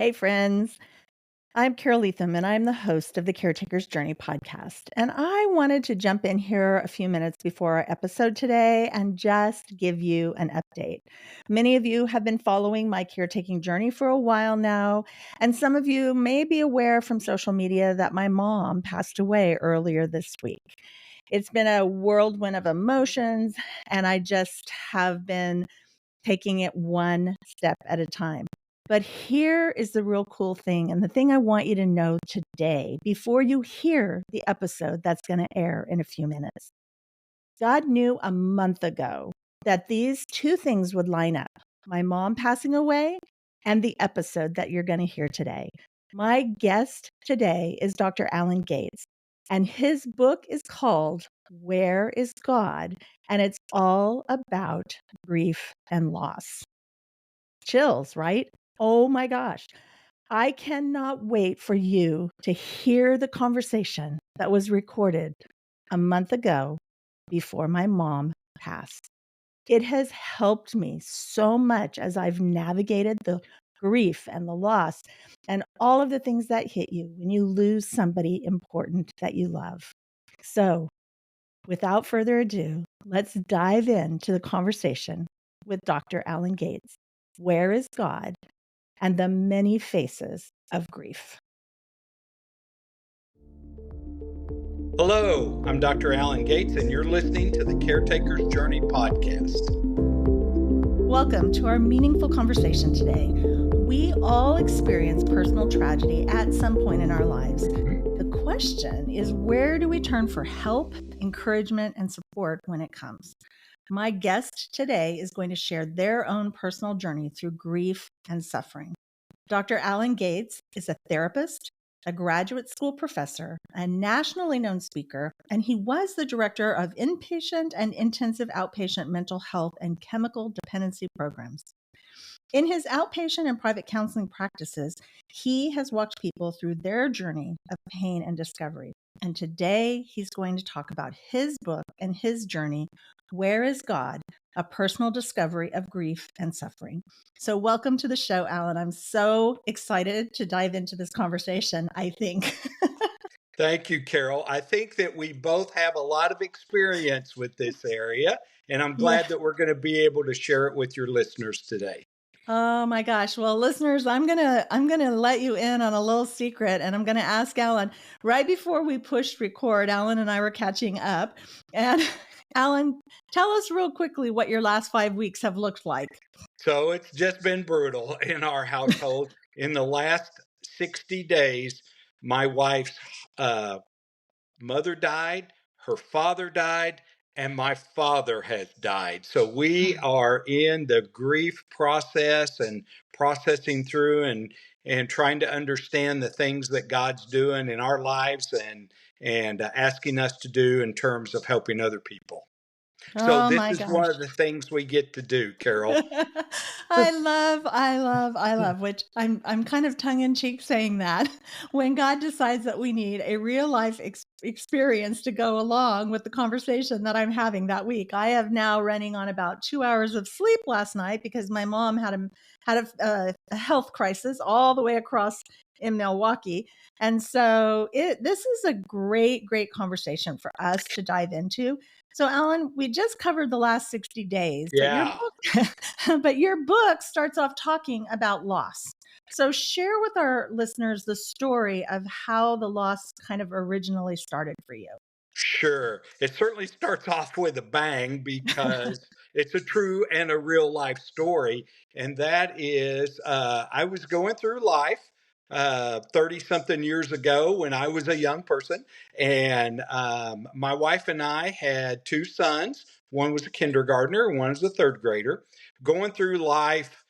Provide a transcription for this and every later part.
Hey, friends. I'm Carole and I'm the host of the Caretakers Journey podcast. And I wanted to jump in here a few minutes before our episode today and just give you an update. Many of you have been following my caretaking journey for a while now, and some of you may be aware from social media that my mom passed away earlier this week. It's been a whirlwind of emotions, and I just have been taking it one step at a time. But here is the real cool thing, and the thing I want you to know today before you hear the episode that's going to air in a few minutes. God knew a month ago that these two things would line up: my mom passing away and the episode that you're going to hear today. My guest today is Dr. Allan Gates, and his book is called Where is God? And it's all about grief and loss. Chills, right? Oh my gosh. I cannot wait for you to hear the conversation that was recorded a month ago before my mom passed. It has helped me so much as I've navigated the grief and the loss and all of the things that hit you when you lose somebody important that you love. So, without further ado, let's dive into the conversation with Dr. Allan Gates. Where is God? And the many faces of grief. Hello, I'm Dr. Allan Gates, and you're listening to the Caretakers Journey podcast. Welcome to our meaningful conversation today. We all experience personal tragedy at some point in our lives. The question is, where do we turn for help, encouragement, and support when it comes? My guest today is going to share their own personal journey through grief and suffering. Dr. Allan Gates is a therapist, a graduate school professor, a nationally known speaker, and he was the director of inpatient and intensive outpatient mental health and chemical dependency programs. In his outpatient and private counseling practices, he has walked people through their journey of pain and discovery. And today he's going to talk about his book and his journey, Where is God? A personal discovery of grief and suffering. So welcome to the show, Allan. I'm so excited to dive into this conversation, I think. Thank you, Carole. I think that we both have a lot of experience with this area, and I'm Yeah. glad that we're going to be able to share it with your listeners today. Oh my gosh. Well, listeners, I'm gonna let you in on a little secret, and I'm gonna ask Allan. Right before we pushed record, Allan and I were catching up. And Allan, tell us real quickly what your last 5 weeks have looked like. So it's just been brutal in our household. In the last 60 days, my wife's mother died, her father died, and my father has died. So we are in the grief process and processing through and trying to understand the things that God's doing in our lives and asking us to do in terms of helping other people. So Oh this my is one gosh. of the things we get to do, Carole. I love, which I'm kind of tongue in cheek saying that when God decides that we need a real life experience to go along with the conversation that I'm having that week. I have now running on about 2 hours of sleep last night because my mom had a health crisis all the way across in Milwaukee. And so this is a great conversation for us to dive into. So, Allan, we just covered the last 60 days, Yeah. but your book starts off talking about loss. So, share with our listeners the story of how the loss kind of originally started for you. Sure. It certainly starts off with a bang because it's a true and a real life story. And that is, I was going through life 30 something years ago when I was a young person. And my wife and I had two sons. One was a kindergartner, and one was a third grader. Going through life,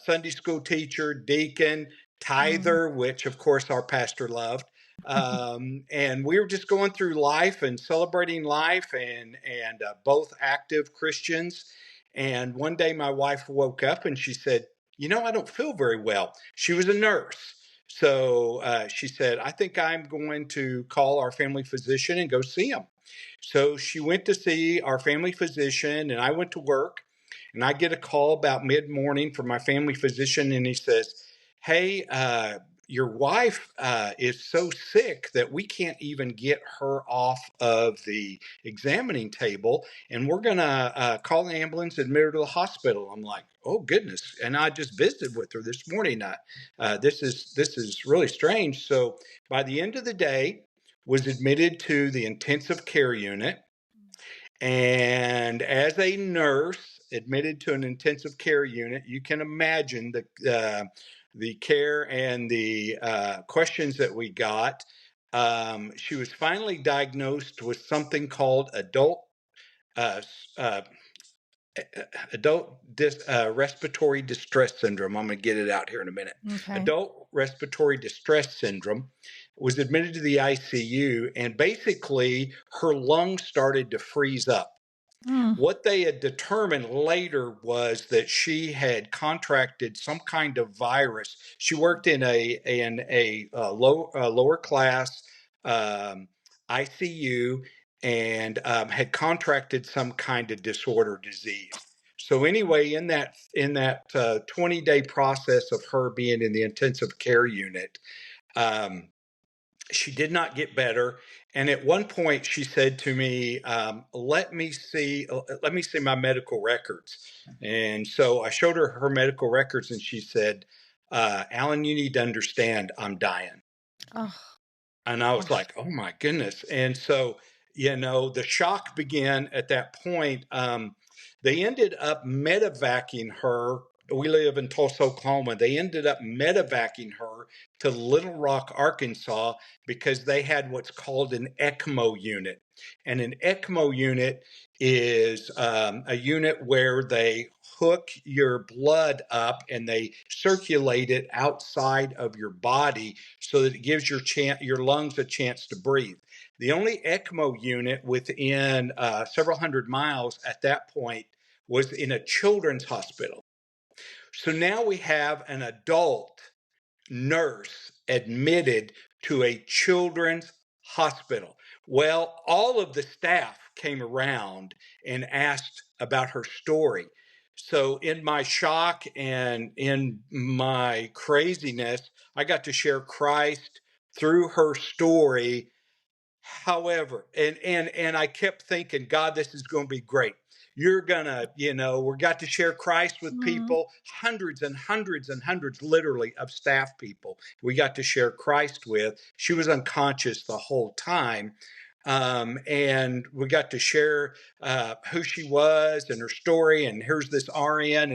Sunday school teacher, deacon, Mm. tither, which of course our pastor loved, and we were just going through life and celebrating life and both active Christians. And one day my wife woke up and she said, I don't feel very well. She was a nurse. So she said, I think I'm going to call our family physician and go see him. So she went to see our family physician, and I went to work. And I get a call about mid-morning from my family physician, and he says, hey, your wife is so sick that we can't even get her off of the examining table, and we're going to call the ambulance, admit her to the hospital. I'm like, oh goodness. And I just visited with her this morning. This is really strange. So by the end of the day, was admitted to the intensive care unit. And as a nurse admitted to an intensive care unit, you can imagine the care and the questions that we got. She was finally diagnosed with something called uh, uh, respiratory distress syndrome. I'm going to get it out here in a minute. Okay. Adult respiratory distress syndrome. Was admitted to the ICU, and basically her lungs started to freeze up. Mm, What they had determined later was that she had contracted some kind of virus. She worked in a lower class um, ICU, and had contracted some kind of disorder disease. So anyway, in that 20-day process of her being in the intensive care unit, um, she did not get better. And at one point she said to me, let me see my medical records. And so I showed her her medical records, and she said, Allan, you need to understand, I'm dying. oh And I was gosh. like, oh my goodness. And so, the shock began at that point. They ended up medevacing her. We live in Tulsa, Oklahoma. They ended up medevacing her to Little Rock, Arkansas, because they had what's called an ECMO unit. And an ECMO unit is a unit where they hook your blood up and they circulate it outside of your body so that it gives your lungs a chance to breathe. The only ECMO unit within several hundred miles at that point was in a children's hospital. So now we have an adult nurse admitted to a children's hospital. Well, all of the staff came around and asked about her story. So, in my shock and in my craziness, I got to share Christ through her story. However, and I kept thinking, God, this is going to be great. You're gonna, we got to share Christ with Mm, people, hundreds and hundreds and hundreds, literally, of staff people. We got to share Christ with. She was unconscious the whole time. And we got to share who she was and her story. And here's this RN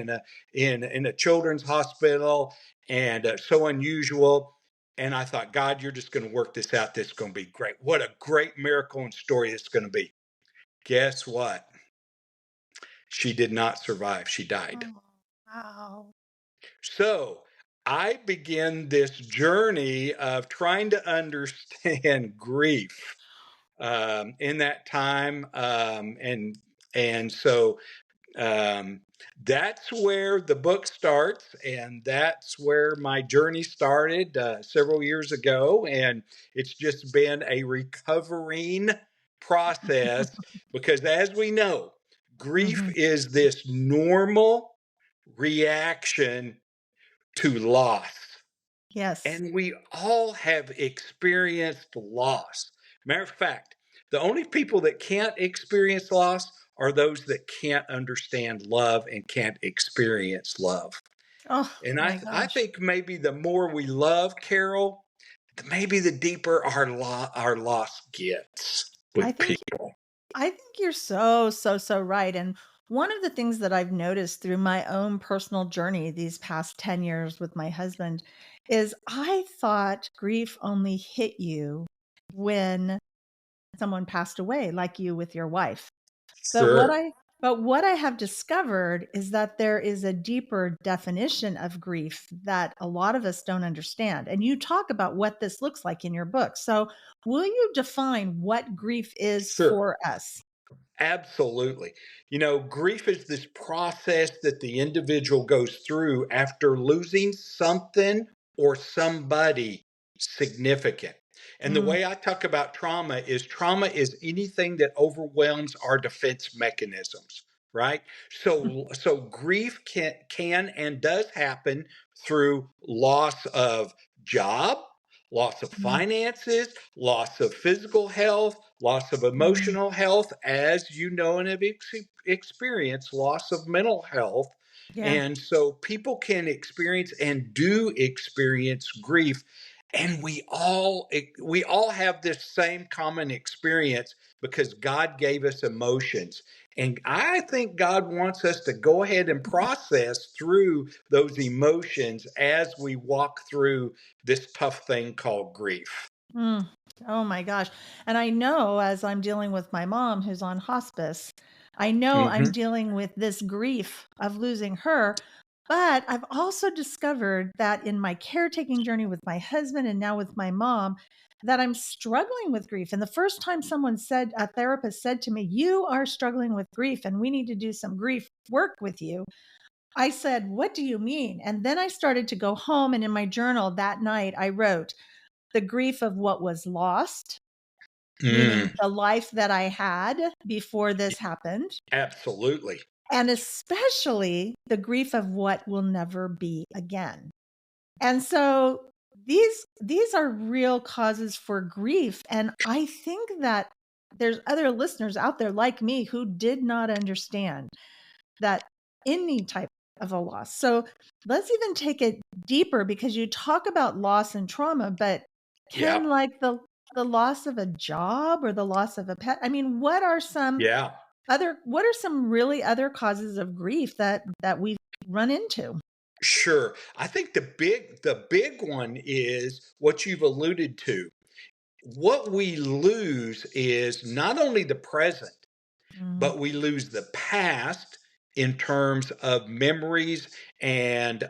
in a children's hospital, and so unusual. And I thought, God, you're just going to work this out. This is going to be great. What a great miracle and story it's going to be. Guess what? She did not survive. She died. oh, wow. So I began this journey of trying to understand grief in that time. And so um, that's where the book starts, and that's where my journey started several years ago. And it's just been a recovering process because, as we know, grief Hmm. is this normal reaction to loss. Yes. And we all have experienced loss. Matter of fact, the only people that can't experience loss are those that can't understand love and can't experience love. Oh And I, my I gosh. think maybe the more we love, Carol, maybe the deeper our loss gets I with think people. I think you're so, so, so right. And one of the things that I've noticed through my own personal journey these past 10 years with my husband is I thought grief only hit you when someone passed away, like you with your wife. But what Sure. I but what I have discovered is that there is a deeper definition of grief that a lot of us don't understand. And you talk about what this looks like in your book. So, will you define what grief is Sure. for us? Absolutely. Grief is this process that the individual goes through after losing something or somebody significant. And the Mm, way I talk about trauma is anything that overwhelms our defense mechanisms, right? So grief can and does happen through loss of job, loss of Mm, finances, loss of physical health, loss of mm, emotional health, as you know and have experienced, loss of mental health. yeah. And so people can experience and do experience grief. And we all have this same common experience because God gave us emotions. And I think God wants us to go ahead and process through those emotions as we walk through this tough thing called grief. Mm. Oh my gosh. And I know as I'm dealing with my mom who's on hospice, I know I'm Hmm. dealing with this grief of losing her. But I've also discovered that in my caretaking journey with my husband and now with my mom, that I'm struggling with grief. And the first time a therapist said to me, "You are struggling with grief and we need to do some grief work with you." I said, "What do you mean?" And then I started to go home and in my journal that night, I wrote, the grief of what was lost, meaning Mm, the life that I had before this happened, absolutely. and especially the grief of what will never be again. And so these are real causes for grief. And I think that there's other listeners out there like me who did not understand that any type of a loss. So let's even take it deeper because you talk about loss and trauma, but Yeah. can like the loss of a job or the loss of a pet? I mean, Yeah. what are some really other causes of grief that we've run into? Sure. I think the big one is what you've alluded to. What we lose is not only the present, Mm, but we lose the past in terms of memories and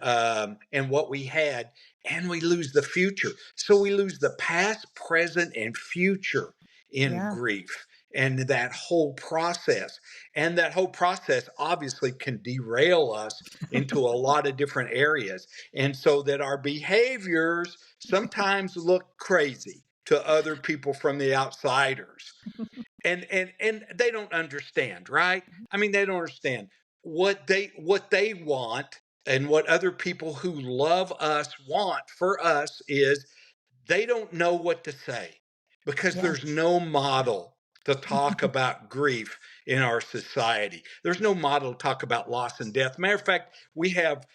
what we had, and we lose the future. So we lose the past, present, and future in yeah. grief. And that whole process obviously can derail us into a lot of different areas. And so that our behaviors sometimes look crazy to other people from the outsiders, and they don't understand, right? I mean, they don't understand what they want, and what other people who love us want for us is they don't know what to say because Yeah. there's no model to talk about grief in our society. There's no model to talk about loss and death. Matter of fact, we have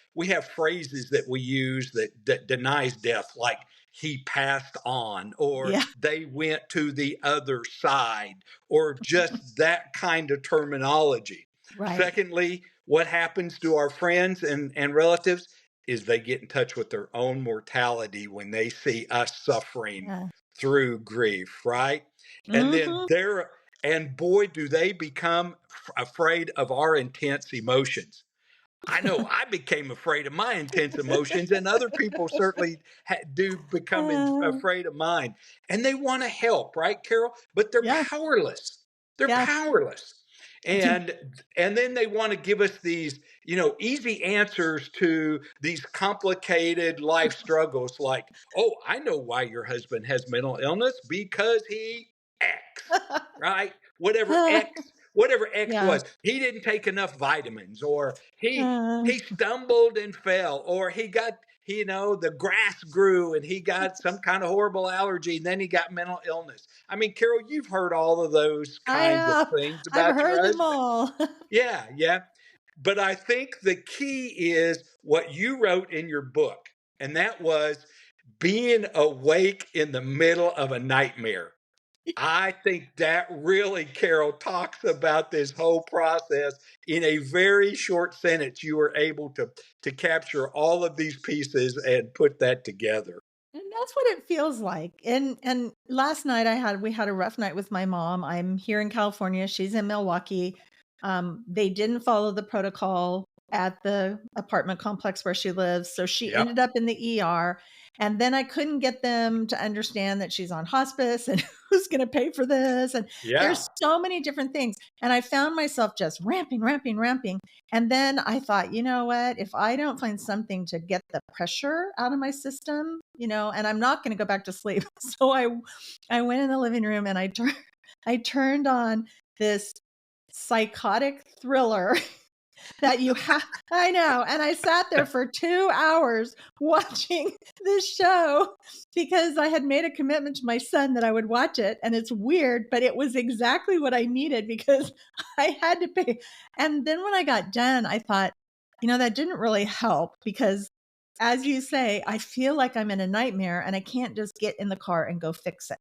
phrases that we use that denies death, like he passed on, or Yeah. they went to the other side, or just that kind of terminology. Right. Secondly, what happens to our friends and relatives is they get in touch with their own mortality when they see us suffering Yeah. through grief, right? And then Mhm. and boy, do they become afraid of our intense emotions. I know I became afraid of my intense emotions, and other people certainly do become Uh, afraid of mine. And they want to help, right, Carol? But they're yeah. powerless. They're Yeah. powerless. And and then they want to give us these, easy answers to these complicated life struggles, like, "Oh, I know why your husband has mental illness, because he X," right? Whatever X Yeah. was. He didn't take enough vitamins, or he Uh, he stumbled and fell, or the grass grew and he got some kind of horrible allergy, and then he got mental illness. I mean, Carol, you've heard all of those I kinds of have. things I've about your heard them husband. all. Yeah, yeah. But I think the key is what you wrote in your book, and that was being awake in the middle of a nightmare. I think that really, Carol, talks about this whole process in a very short sentence. You were able to capture all of these pieces and put that together. And that's what it feels like. And last night we had a rough night with my mom. I'm here in California. She's in Milwaukee. They didn't follow the protocol at the apartment complex where she lives. So she Yep. ended up in the ER. And then I couldn't get them to understand that she's on hospice and who's going to pay for this. And Yeah. there's so many different things. And I found myself just ramping, ramping, ramping. And then I thought, you know what? If I don't find something to get the pressure out of my system, and I'm not going to go back to sleep. So I went in the living room and I turned on this psychotic thriller that you have. I know. And I sat there for 2 hours watching this show because I had made a commitment to my son that I would watch it. And it's weird, but it was exactly what I needed because I had to pay. And then when I got done, I thought, that didn't really help because, as you say, I feel like I'm in a nightmare and I can't just get in the car and go fix it.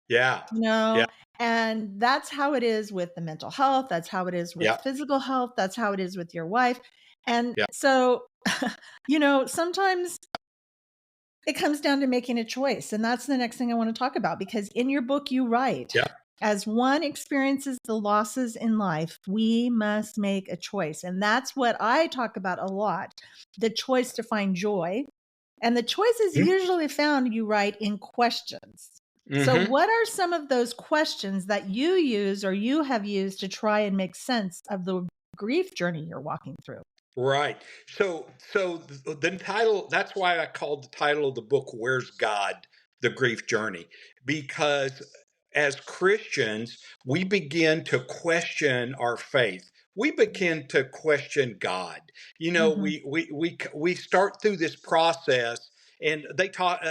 Yeah. You Yeah. know, and that's how it is with the mental health. That's how it is with Yeah. physical health. That's how it is with your wife. And Yeah. so, sometimes it comes down to making a choice. And that's the next thing I want to talk about because in your book, you write, Yeah. as one experiences the losses in life, we must make a choice. And that's what I talk about a lot, the choice to find joy. And the choice is usually found, you write, in questions. So Mm-hmm. what are some of those questions that you use or you have used to try and make sense of the grief journey you're walking through? Right. So the title, that's why I called the title of the book, Where's God? The Grief Journey. Because as Christians, we begin to question our faith. We begin to question God. Mhm. We start through this process, and they talk.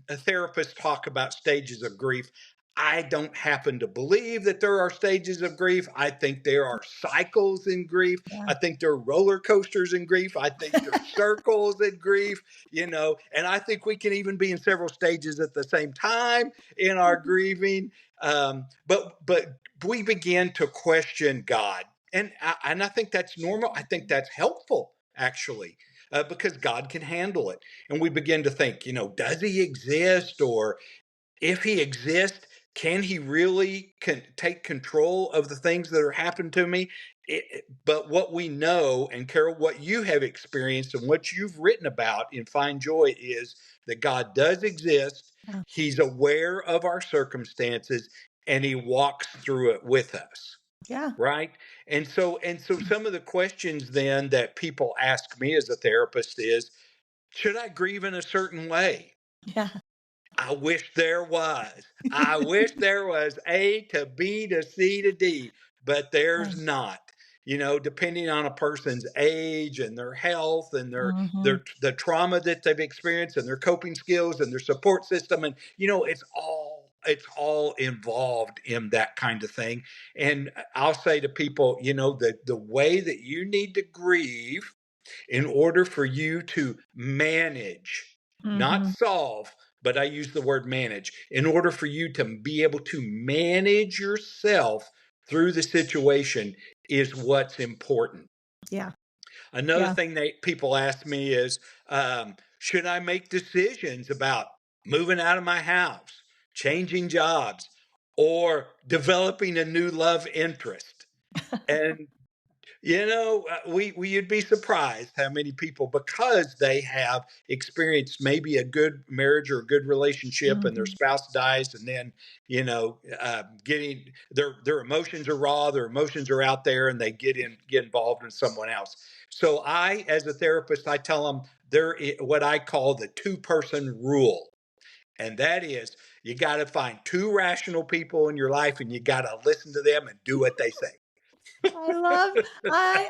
A therapist talk about stages of grief. I don't happen to believe that there are stages of grief. I think there are cycles in grief. Yeah. I think there are roller coasters in grief. I think there's circles in grief, and I think we can even be in several stages at the same time in our grieving. But we begin to question God, and I think that's normal. I think that's helpful actually. Because God can handle it. And we begin to think, does he exist? Or if he exists, can he really take control of the things that are happening to me? But what we know, and Carol, what you have experienced and what you've written about in Find Joy is that God does exist. Yeah. He's aware of our circumstances and he walks through it with us. Yeah. Right. And so some of the questions then that people ask me as a therapist is, should I grieve in a certain way? Yeah. I wish there was. I wish there was A to B to C to D, but there's not. Depending on a person's age and their health and Mhm. the trauma that they've experienced and their coping skills and their support system, and it's all involved in that kind of thing. And I'll say to people, the way that you need to grieve in order for you to manage, not Mhm. solve, but I use the word manage, in order for you to be able to manage yourself through the situation is what's important. Yeah. Another Yeah. thing that people ask me is, should I make decisions about moving out of my house, changing jobs, or developing a new love interest? And you'd be surprised how many people, because they have experienced maybe a good marriage or a good relationship, and their Mhm. spouse dies, and then getting their emotions are raw, their emotions are out there, and they get involved in someone else. So I, as a therapist, I tell them what I call the two-person rule, and that is you got to find two rational people in your life, and you got to listen to them and do what they say. I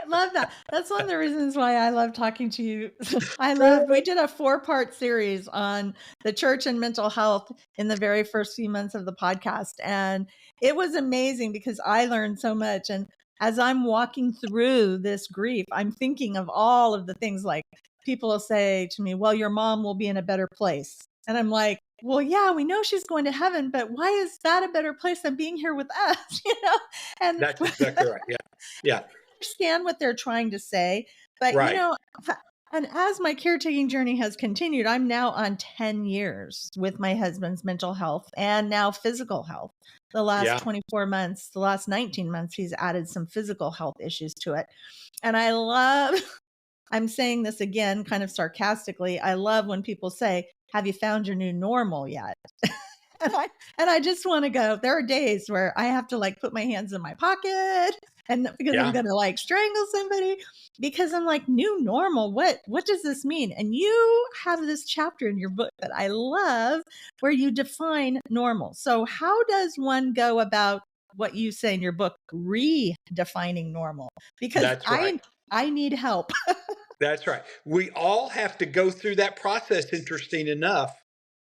love that. That's one of the reasons why I love talking to you. We did a 4-part series on the church and mental health in the very first few months of the podcast. And it was amazing because I learned so much. And as I'm walking through this grief, I'm thinking of all of the things like people will say to me, well, your mom will be in a better place. And I'm like, well, yeah, we know she's going to heaven, but why is that a better place than being here with us? And That's exactly right. Yeah. Yeah. understand what they're trying to say. But, Right. and as my caretaking journey has continued, I'm now on 10 years with my husband's mental health and now physical health. The last Yeah. 24 months, the last 19 months, he's added some physical health issues to it. And I love, I'm saying this again, kind of sarcastically. I love when people say, have you found your new normal yet? And I just want to go. There are days where I have to like put my hands in my pocket and because I'm Yeah. gonna like strangle somebody because I'm like, new normal. What does this mean? And you have this chapter in your book that I love where you define normal. So how does one go about what you say in your book, redefining normal? Because That's right. I need help. That's right. We all have to go through that process, interesting enough,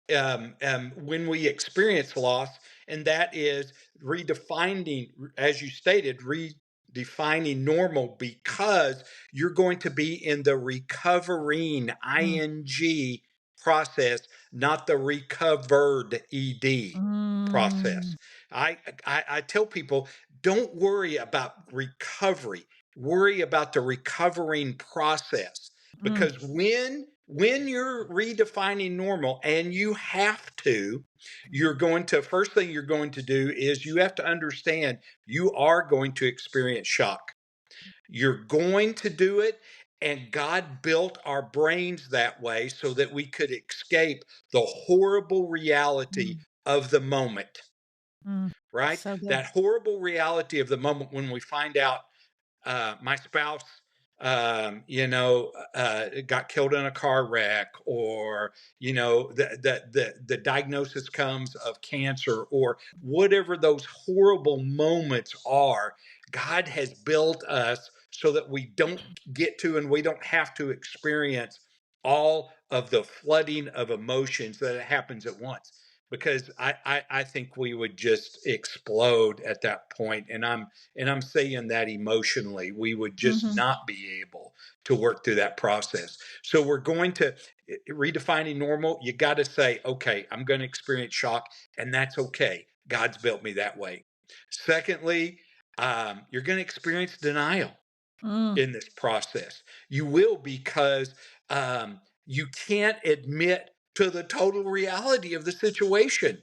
when we experience loss, and that is redefining, as you stated, redefining normal, because you're going to be in the recovering Mm, ing process, not the recovered ed mm, process. I tell people, don't worry about recovery, worry about the recovering process, mm, because when you're redefining normal, and you have to, you're going to, first thing you're going to do is you have to understand you are going to experience shock. You're going to do it, and God built our brains that way so that we could escape the horrible reality mm, of the moment, mm. right? So good. That horrible reality of the moment when we find out my spouse, got killed in a car wreck, or the diagnosis comes of cancer, or whatever those horrible moments are. God has built us so that we don't get to, and we don't have to experience all of the flooding of emotions that happens at once. Because I think we would just explode at that point, and I'm saying that emotionally, we would just Mhm, not be able to work through that process. So we're going to redefining normal. You got to say, okay, I'm going to experience shock, and that's okay. God's built me that way. Secondly, you're going to experience denial mm, in this process. You will, because you can't admit to the total reality of the situation.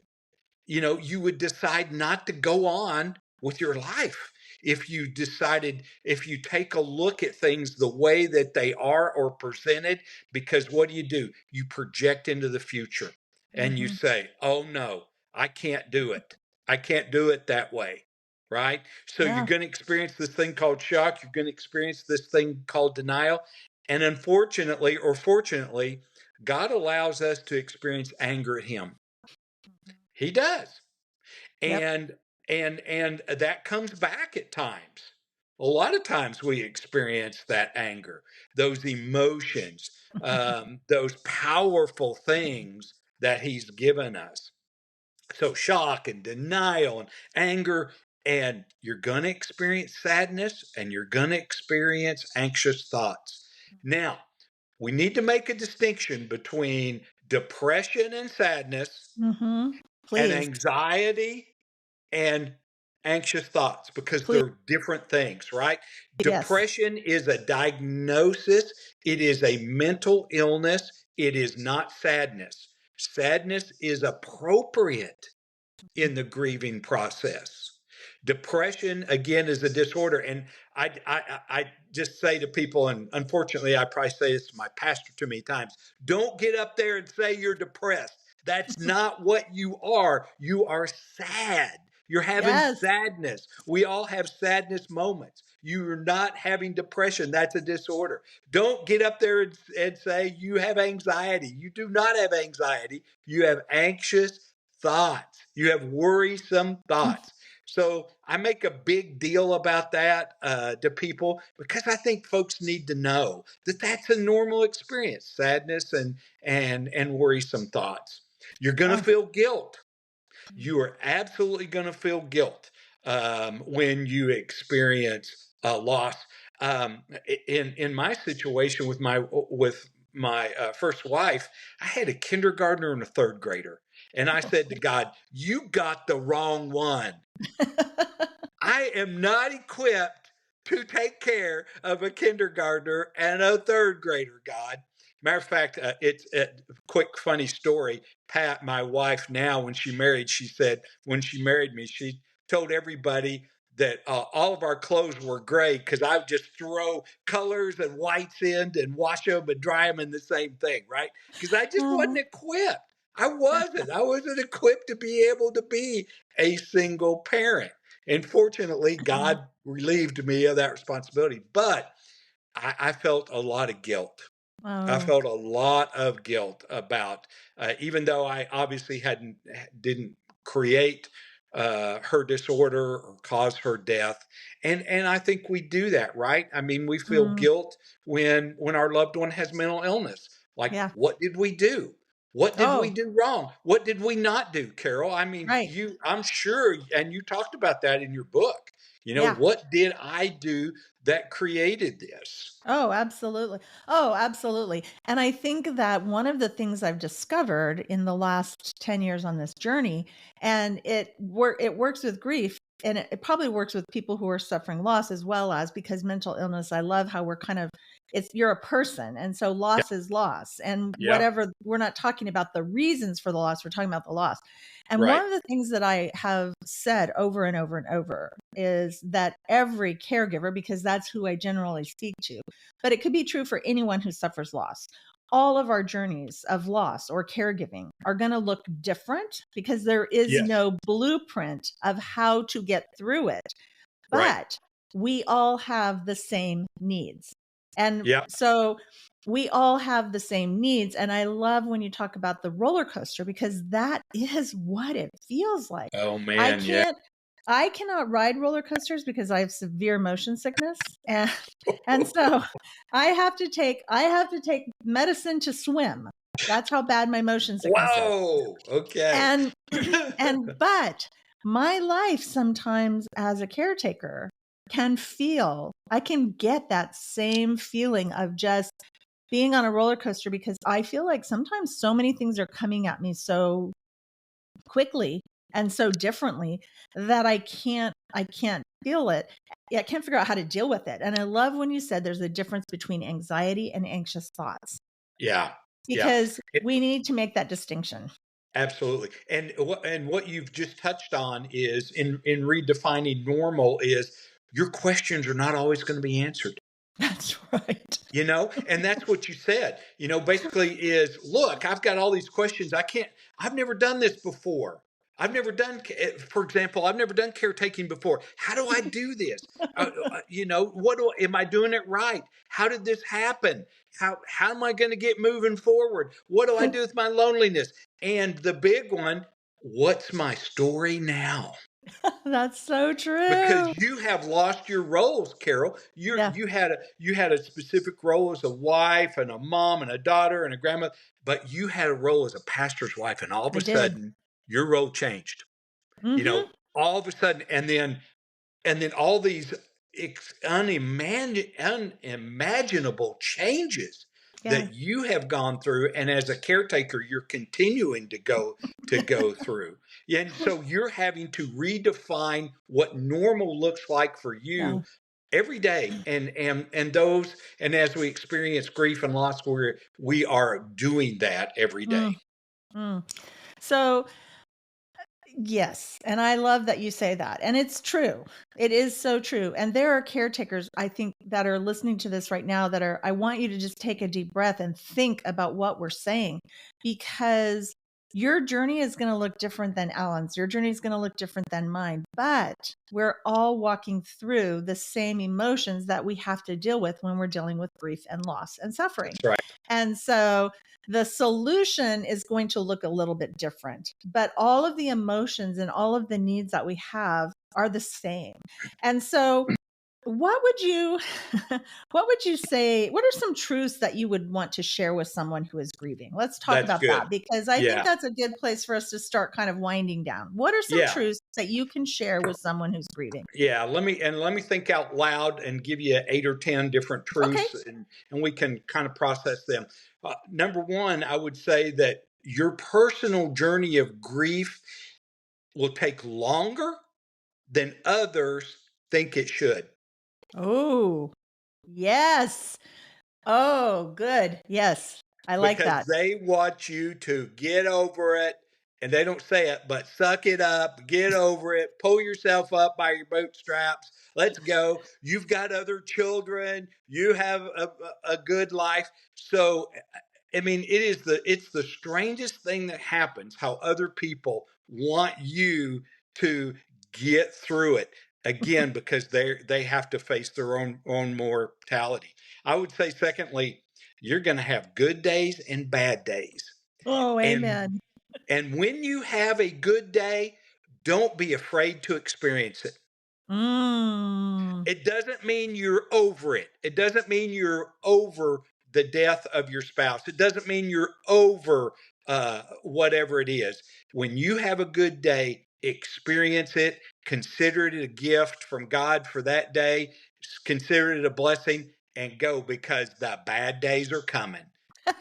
You would decide not to go on with your life if you take a look at things the way that they are or presented. Because what do? You project into the future, and you mhm. say, oh no, I can't do it. I can't do it that way. Right? So you're Yeah. going to experience this thing called shock. You're going to experience this thing called denial. And unfortunately, or fortunately, God allows us to experience anger at Him. Mhm. He does. Yep. And that comes back at times. A lot of times we experience that anger, those emotions, those powerful things that He's given us. So shock and denial and anger, and you're going to experience sadness, and you're going to experience anxious thoughts. Now, we need to make a distinction between depression and sadness, Mhm. and Please, anxiety and anxious thoughts, because please. they're different things, right? Yes. Depression is a diagnosis, it is a mental illness, it is not sadness. Sadness is appropriate in the grieving process. Depression, again, is a disorder. And I just say to people, and unfortunately, I probably say this to my pastor too many times, don't get up there and say you're depressed. That's not what you are. You are sad. You're having Yes. sadness. We all have sadness moments. You're not having depression. That's a disorder. Don't get up there and say you have anxiety. You do not have anxiety. You have anxious thoughts. You have worrisome thoughts. So I make a big deal about that to people, because I think folks need to know that that's a normal experience: sadness and worrisome thoughts. You're going to Oh. feel guilt. Mm. You are absolutely going to feel guilt when you experience loss. In my situation with my first wife, I had a kindergartner and a third grader, and I said to God, "You got the wrong one. I am not equipped to take care of a kindergartner and a third grader, God." Matter of fact, it's a quick funny story. Pat, my wife now, when she married, she said, when she married me, she told everybody that all of our clothes were gray, because I would just throw colors and whites in and wash them and dry them in the same thing, right? Because I just wasn't Oh. equipped. I wasn't equipped to be able to be a single parent. And fortunately, Mhm. God relieved me of that responsibility. But I felt a lot of guilt. I Oh. felt a lot of guilt about, even though I obviously didn't create her disorder or cause her death. And I think we do that, right? I mean, we feel Mm, guilt when our loved one has mental illness. Like, yeah. what did we do? What did we Oh, do wrong? What did we not do, Carol? I mean, right. I'm sure, and you talked about that in your book. Yeah. What did I do that created this? Oh, absolutely. Oh, absolutely. And I think that one of the things I've discovered in the last 10 years on this journey, and it works with grief, and it probably works with people who are suffering loss as well, as because mental illness, I love how we're kind of, it's, you're a person. And so Yeah, loss is loss. And yeah, whatever, we're not talking about the reasons for the loss, we're talking about the loss. And right. one of the things that I have said over and over and over is that every caregiver, because that's who I generally speak to, but it could be true for anyone who suffers loss. All of our journeys of loss or caregiving are going to look different because there is Yes, no blueprint of how to get through it. right. But we all have the same needs. And Yeah. so we all have the same needs. And I love when you talk about the roller coaster because that is what it feels like. Oh I man, yeah. can't, I cannot ride roller coasters because I have severe motion sickness. And so I have to take medicine to swim. That's how bad my motion sickness is. Whoa. Okay. And but my life sometimes as a caretaker can feel, I can get that same feeling of just being on a roller coaster because I feel like sometimes so many things are coming at me so quickly and so differently that I can't feel it. I can't figure out how to deal with it. And I love when you said there's a difference between anxiety and anxious thoughts Yeah. Yeah. because we need to make that distinction. Absolutely. And what you've just touched on is in redefining normal is your questions are not always going to be answered. That's right. And that's what you said, basically is, look, I've got all these questions. I've never done this before. For example, I've never done caretaking before. How do I do this? Am I doing it right? How did this happen? How am I going to get moving forward? What do I do with my loneliness? And the big one, what's my story now? That's so Because true. you have lost your roles, Carol. Yeah, You had a specific role as a wife and a mom and a daughter and a grandmother, but you had a role as a pastor's wife, and all of I a did. sudden your role changed. You know, Mhm. all of a sudden, and then all these unimaginable changes Yeah. that you have gone through, and as a caretaker you're continuing to go through. And so you're having to redefine what normal looks like for Yeah. you every day. And as we experience grief and loss, we are doing that every Mm, day. mm. So yes, and I love that you say that, and it's true. It is so true, and there are caretakers, I think, that are listening to this right now that are, I want you to just take a deep breath and think about what we're saying, because your journey is gonna look different than Alan's. Your journey is gonna look different than mine, but we're all walking through the same emotions that we have to deal with when we're dealing with grief and loss and suffering. That's right. And so the solution is going to look a little bit different, but all of the emotions and all of the needs that we have are the same. And so what would you what would you say, what are some truths that you would want to share with someone who is grieving? Let's talk That's about that good. because I think Yeah. that's a good place for us to start kind of winding down. What are some Yeah. truths that you can share with someone who's grieving? Yeah, let me think out loud and give you 8 or 10 different Okay. truths, and we can kind of process them. Number one, I would say that your personal journey of grief will take longer than others think it should. Oh, yes. Oh, good. Yes. I like Because that. they want you to get over it, and they don't say it, but suck it up, get over it, pull yourself up by your bootstraps. Let's go. You've got other children. You have a good life. So, I mean, it's the strangest thing that happens how other people want you to get through it again because they have to face their own mortality. I would say, secondly, you're going to have good days and bad days. Oh, And amen. and when you have a good day, don't be afraid to experience it. Mm. It doesn't mean you're over it. It doesn't mean you're over the death of your spouse. It doesn't mean you're over whatever it is. When you have a good day, experience it, consider it a gift from God for that day, consider it a blessing, and go, because the bad days are coming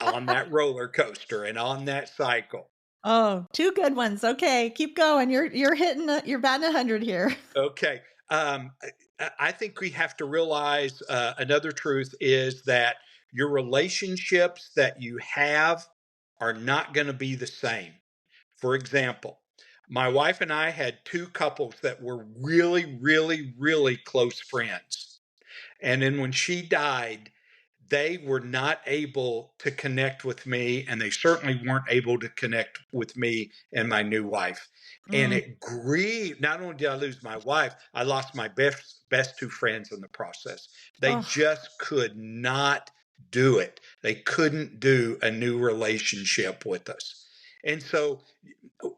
on that roller coaster and on that cycle. Oh, 2 good ones. Okay, keep going. You're hitting you're batting 100 here. Okay. I think we have to realize another truth is that your relationships that you have are not going to be the same. For example, my wife and I had two couples that were really, really, really close friends. And then when she died, they were not able to connect with me, and they certainly weren't able to connect with me and my new wife. And Mm. it grieved. Not only did I lose my wife, I lost my best two friends in the process. They Oh, just could not do it. They couldn't do a new relationship with us. And so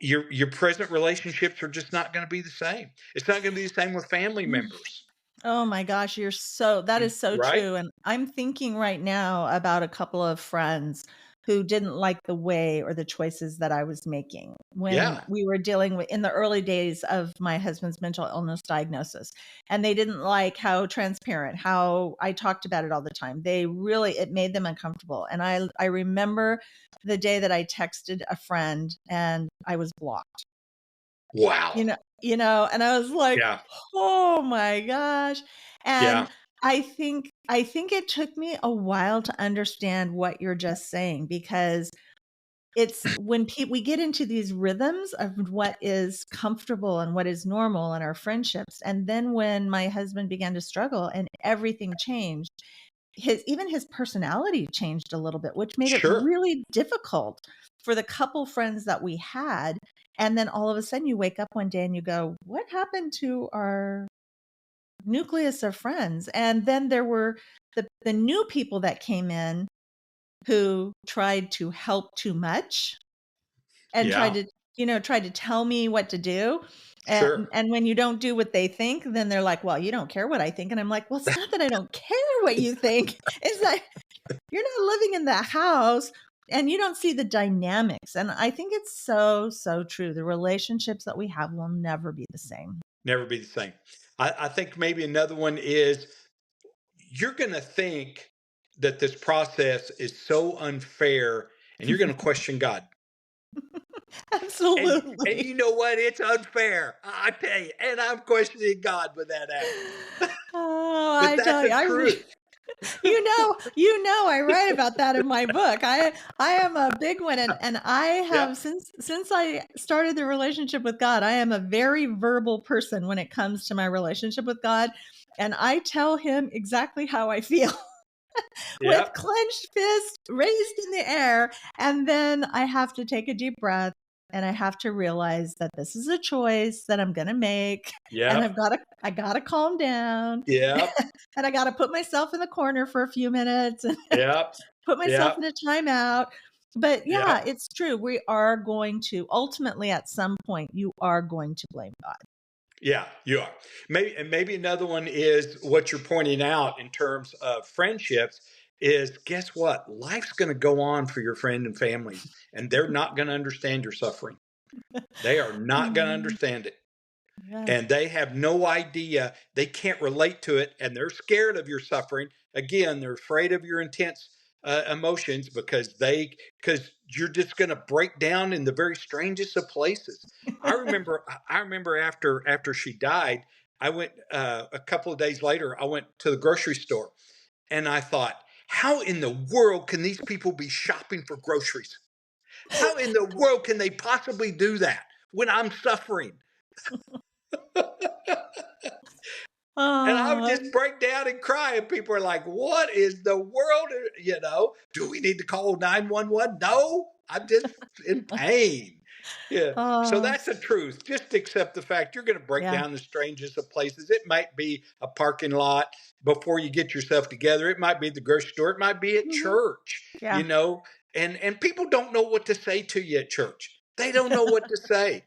your present relationships are just not going to be the same. It's not going to be the same with family mm. members, Oh my gosh, that is so right? true, and I'm thinking right now about a couple of friends who didn't like the way or the choices that I was making when Yeah. we were dealing with in the early days of my husband's mental illness diagnosis, and they didn't like how transparent, how I talked about it all the time. It made them uncomfortable, and I remember the day that I texted a friend and I was blocked. Wow. And I was like, Yeah. "Oh my gosh." Yeah. And I think it took me a while to understand what you're just saying, because it's when we get into these rhythms of what is comfortable and what is normal in our friendships, and then when my husband began to struggle and everything changed, his personality changed a little bit, which made it Sure. really difficult for the couple friends that we had. And then all of a sudden you wake up one day and you go, what happened to our nucleus of friends? And then there were the new people that came in who tried to help too much and Yeah. tried to tell me what to do. And Sure. and when you don't do what they think, then they're like, well, you don't care what I think. And I'm like, well, it's not that I don't care what you think. It's that you're not living in the house and you don't see the dynamics. And I think it's so, so true. The relationships that we have will never be the same. Never be the same. I think maybe another one is you're going to think that this process is so unfair, and you're going to question God. And Absolutely. you know what? It's unfair. I tell you, and I'm questioning God when that happens. Oh, But I that's tell you, the truth. I write about that in my book. I am a big one, and I Yep. have since I started the relationship with God, I am a very verbal person when it comes to my relationship with God, and I tell him exactly how I feel. With Yep. clenched fist raised in the air. And then I have to take a deep breath and I have to realize that this is a choice that I'm going to make. And Yep. I got to calm down Yep. and I got to put myself in the corner for a few minutes and Yep. put myself Yep. in a timeout. But yeah, Yep. it's true. We are going to ultimately, at some point, you are going to blame God. Yeah, you are. Maybe another one is what you're pointing out in terms of friendships is, guess what? Life's going to go on for your friend and families, and they're not going to understand your suffering. They are not going to Mm, understand it. yeah. And they have no idea. They can't relate to it, and they're scared of your suffering. Again, they're afraid of your intense emotions because you're just going to break down in the very strangest of places. I remember after she died, I went a couple of days later. I went to the grocery store, and I thought, how in the world can these people be shopping for groceries? How in the world can they possibly do that when I'm suffering? And I would Oh, just break down and cry, and people are like, "What is the world?" Do we need to call 911? No, I'm just in pain. Yeah. So oh, that's the truth. Just accept the fact you're going to break yeah. down the strangest of places. It might be a parking lot before you get yourself together. It might be the grocery store. It might be at Mhm. church, Yeah. and people don't know what to say to you at church. They don't know what to say.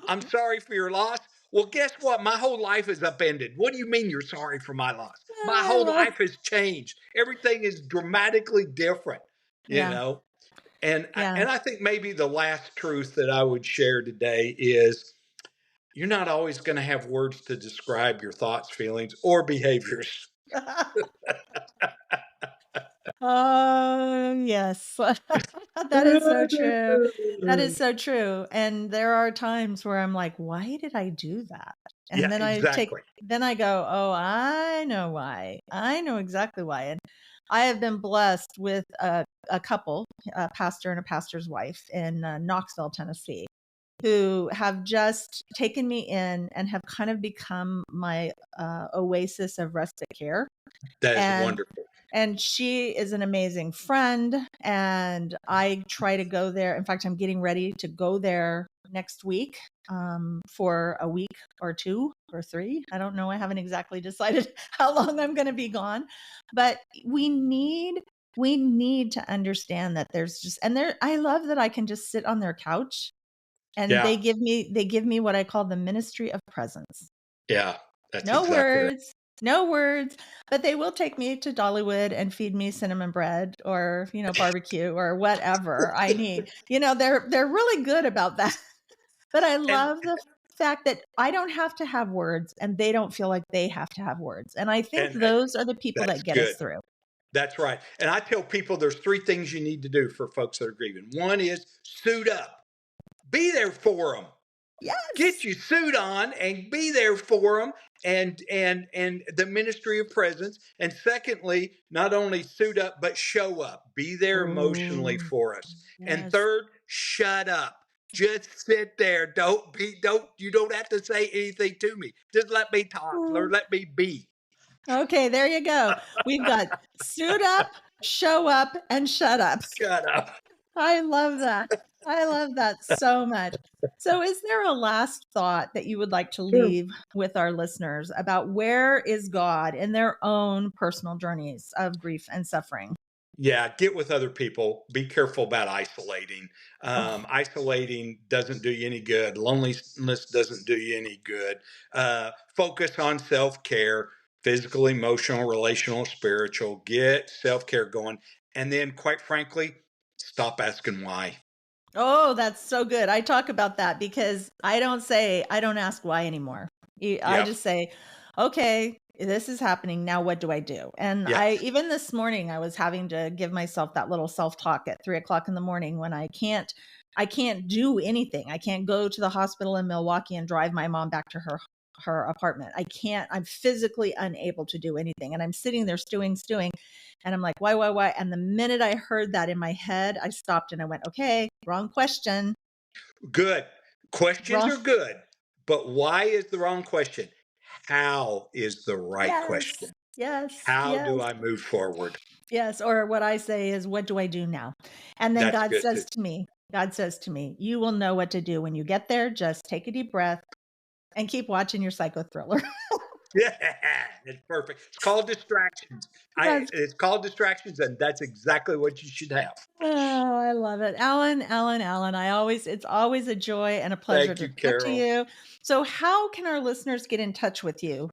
I'm sorry for your loss. Well, guess what? My whole life is upended. What do you mean you're sorry for my loss? My Oh, I whole love. life has changed. Everything is dramatically different, you Yeah. know? And Yeah. and I think maybe the last truth that I would share today is you're not always going to have words to describe your thoughts, feelings, or behaviors. Oh, yes. That is so true. That is so true. And there are times where I'm like, why did I do that? And Yeah, exactly. then I go, oh, I know why. I know exactly why. And I have been blessed with a couple, a pastor and a pastor's wife in Knoxville, Tennessee, who have just taken me in and have kind of become my oasis of respite care. That is And wonderful. she is an amazing friend, and I try to go there. In fact, I'm getting ready to go there next week for a week or 2 or 3. I don't know. I haven't exactly decided how long I'm going to be gone, but we need to understand that there's just, and there, I love that I can just sit on their couch and Yeah, they give me what I call the ministry of presence. yeah, that's No exactly right. words, no words, but they will take me to Dollywood and feed me cinnamon bread or, barbecue or whatever I need. They're really good about that. But I And love the fact that I don't have to have words and they don't feel like they have to have words. And I think and those are the people that's that get us good. through. That's right. And I tell people there's three things you need to do for folks that are grieving. One is suit up, be there for them. Get Yes. your suit on and be there for them, and the ministry of presence. And secondly, not only suit up but show up, be there emotionally Oh, for us. And yes. third, shut up. Just sit there. Don't you don't have to say anything to me. Just let me talk or Oh. let me be. Okay, there you go. We've got suit up, show up, and shut up. Shut up. I love that. I love that so much. So, is there a last thought that you would like to Sure. leave with our listeners about where is God in their own personal journeys of grief and suffering? Yeah, get with other people. Be careful about isolating. Oh, Isolating doesn't do you any good. Loneliness doesn't do you any good. Focus on self care, physical, emotional, relational, spiritual. Get self care going. And then, quite frankly, stop asking why. oh, that's so good. I talk about that because I don't ask why anymore. I Yep. just say, okay, this is happening. Now, what do I do? And Yes. even this morning, I was having to give myself that little self talk at 3 o'clock in the morning when I can't do anything. I can't go to the hospital in Milwaukee and drive my mom back to her apartment. I can't, I'm physically unable to do anything. And I'm sitting there stewing. And I'm like, why? And the minute I heard that in my head, I stopped and I went, okay, wrong question. Good. Questions Wrong. are good. But why is the wrong question? How is the right Yes. question? Yes. How do Yes. I move forward? Yes. Or what I say is, what do I do now? And then That's good too. God says to me, you will know what to do when you get there. Just take a deep breath and keep watching your psycho thriller. Yeah, it's perfect. It's called distractions. I That's it's called distractions, and that's exactly what you should have. Oh, I love it. Alan, it's always a joy and a pleasure Thank to you, talk to Carol. you. So how can our listeners get in touch with you?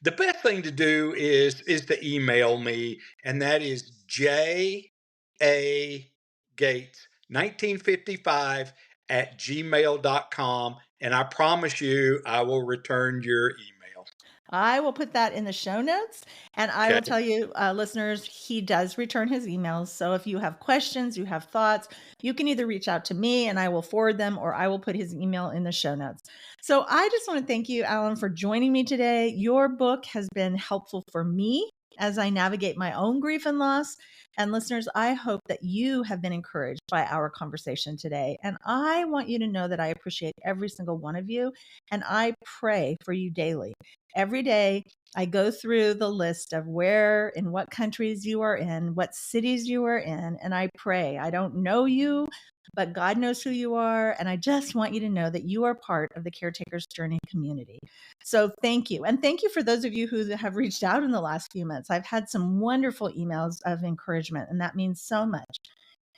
The best thing to do is to email me, and that is J.A. Gates 1955 at gmail.com. And I promise you I will return your email. I will put that in the show notes. And I will Okay. tell you, listeners, he does return his emails. So if you have questions, you have thoughts, you can either reach out to me and I will forward them, or I will put his email in the show notes. So I just want to thank you, Alan, for joining me today. Your book has been helpful for me as I navigate my own grief and loss. And listeners, I hope that you have been encouraged by our conversation today. And I want you to know that I appreciate every single one of you. And I pray for you daily. Every day, I go through the list of where, in what countries you are in, what cities you are in, and I pray. I don't know you, but God knows who you are. And I just want you to know that you are part of the Caretakers Journey community. So thank you. And thank you for those of you who have reached out in the last few months. I've had some wonderful emails of encouragement, and that means so much.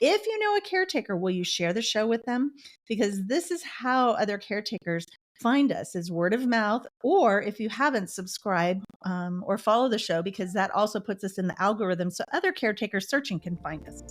If you know a caretaker, will you share the show with them? Because this is how other caretakers find us, is word of mouth. Or if you haven't, subscribe or follow the show, because that also puts us in the algorithm so other caretakers searching can find us.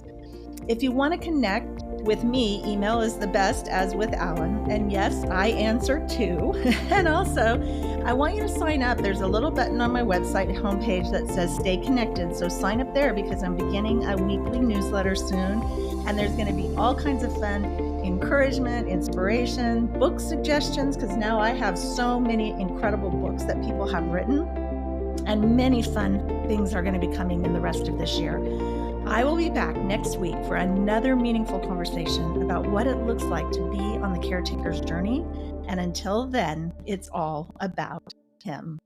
If you want to connect with me, email is the best, as with Allan. And yes, I answer too. And also, I want you to sign up. There's a little button on my website homepage that says Stay Connected. So sign up there, because I'm beginning a weekly newsletter soon. And there's going to be all kinds of fun encouragement, inspiration, book suggestions, because now I have so many incredible books that people have written. And many fun things are going to be coming in the rest of this year. I will be back next week for another meaningful conversation about what it looks like to be on the caretaker's journey. And until then, it's all about him.